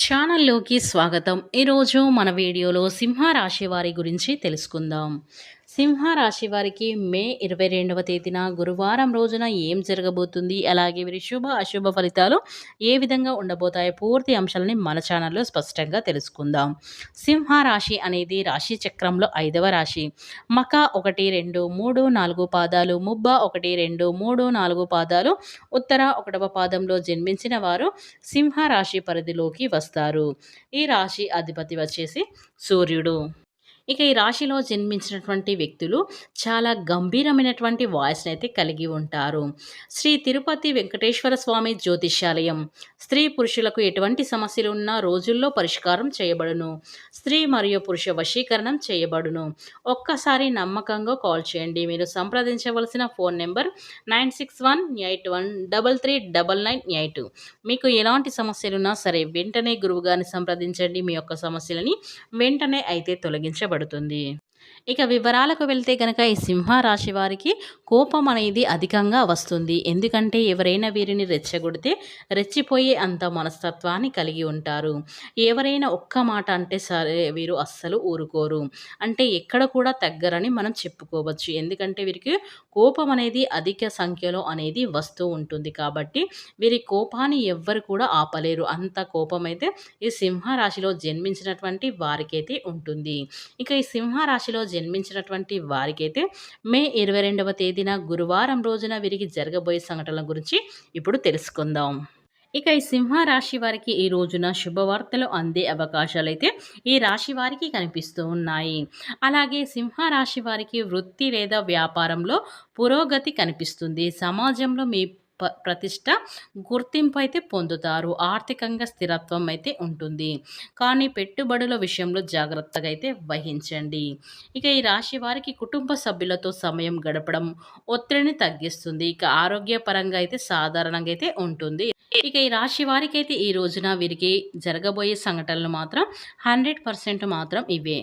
ఛానల్లోకి స్వాగతం. ఈరోజు మన వీడియోలో సింహరాశి వారి గురించి తెలుసుకుందాం. సింహరాశి వారికి మే 22వ తేదీన గురువారం రోజున ఏం జరగబోతుంది, అలాగే వీరి శుభ అశుభ ఫలితాలు ఏ విధంగా ఉండబోతాయో పూర్తి అంశాలని మన ఛానల్లో స్పష్టంగా తెలుసుకుందాం. సింహరాశి అనేది రాశి చక్రంలో 5వ రాశి. మక 1, 2, 3, 4 పాదాలు, ముబ్బ 1, 2, 3, 4 పాదాలు, ఉత్తర 1వ పాదంలో జన్మించిన వారు సింహరాశి పరిధిలోకి వస్తారు. ఈ రాశి అధిపతి వచ్చేసి సూర్యుడు. ఇక ఈ రాశిలో జన్మించినటువంటి వ్యక్తులు చాలా గంభీరమైనటువంటి వాయిస్ని అయితే కలిగి ఉంటారు. శ్రీ తిరుపతి వెంకటేశ్వర స్వామి జ్యోతిష్యాలయం. స్త్రీ పురుషులకు ఎటువంటి సమస్యలు ఉన్నా రోజుల్లో పరిష్కారం చేయబడును. స్త్రీ మరియు పురుష వశీకరణం చేయబడును. ఒక్కసారి నమ్మకంగా కాల్ చేయండి. మీరు సంప్రదించవలసిన ఫోన్ నెంబర్ 9618133998. మీకు ఎలాంటి సమస్యలున్నా సరే వెంటనే గురువుగారిని సంప్రదించండి. మీ యొక్క సమస్యలని వెంటనే అయితే తొలగించబడుతుంది. ఇక వివరాలకు వెళ్తే గనక ఈ సింహరాశి వారికి కోపం అనేది అధికంగా వస్తుంది. ఎందుకంటే ఎవరైనా వీరిని రెచ్చగొడితే రెచ్చిపోయే అంత మనస్తత్వాన్ని కలిగి ఉంటారు. ఎవరైనా ఒక్క మాట అంటే సరే వీరు అస్సలు ఊరుకోరు. అంటే ఎక్కడ కూడా తగ్గరని మనం చెప్పుకోవచ్చు. ఎందుకంటే వీరికి కోపం అనేది అధిక సంఖ్యలో అనేది వస్తూ ఉంటుంది. కాబట్టి వీరి కోపాన్ని ఎవ్వరు కూడా ఆపలేరు. అంత కోపం అయితే ఈ సింహరాశిలో జన్మించినటువంటి వారికైతే ఉంటుంది. ఇక ఈ సింహరాశిలో జన్మించినటువంటి వారికైతే మే 22వ తేదీన గురువారం రోజున వీరికి జరగబోయే సంఘటనల గురించి ఇప్పుడు తెలుసుకుందాం. ఇక ఈ సింహరాశి వారికి ఈ రోజున శుభవార్తలు అందే అవకాశాలైతే ఈ రాశి వారికి కనిపిస్తూ ఉన్నాయి. అలాగే సింహరాశి వారికి వృత్తి లేదా వ్యాపారంలో పురోగతి కనిపిస్తుంది. సమాజంలో మీ ప్రతిష్ట గుర్తింపు అయితే పొందుతారు. ఆర్థికంగా స్థిరత్వం అయితే ఉంటుంది. కానీ పెట్టుబడుల విషయంలో జాగ్రత్తగా అయితే వహించండి. ఇక ఈ రాశి వారికి కుటుంబ సభ్యులతో సమయం గడపడం ఒత్తిడిని తగ్గిస్తుంది. ఇక ఆరోగ్యపరంగా అయితే సాధారణంగా అయితే ఉంటుంది. ఇక ఈ రాశి వారికి అయితే ఈ రోజున వీరికి జరగబోయే సంఘటనలు మాత్రం 100% మాత్రం ఇవే.